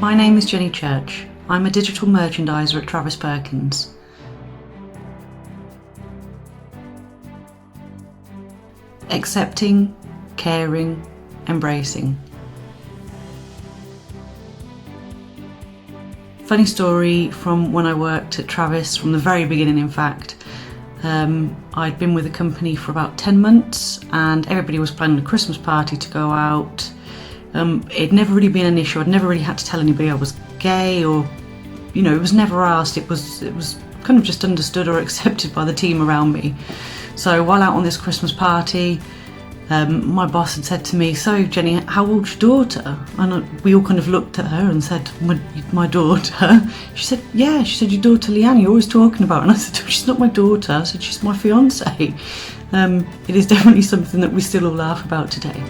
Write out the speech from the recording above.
My name is Jeni Church. I'm a digital merchandiser at Travis Perkins. Accepting, caring, embracing. Funny story from when I worked at Travis, from the very beginning in fact. I'd been with the company for about 10 months and everybody was planning a Christmas party to go out. It'd never really been an issue. I'd never really had to tell anybody I was gay, or, it was never asked. It was kind of just understood or accepted by the team around me. So while out on this Christmas party, my boss had said to me, "So Jeni, how old's your daughter?" And we all kind of looked at her and said, my daughter? She said, "Yeah." She said, "Your daughter Leanne, you're always talking about." And I said, "She's not my daughter." I said, "She's my fiance." It is definitely something that we still all laugh about today.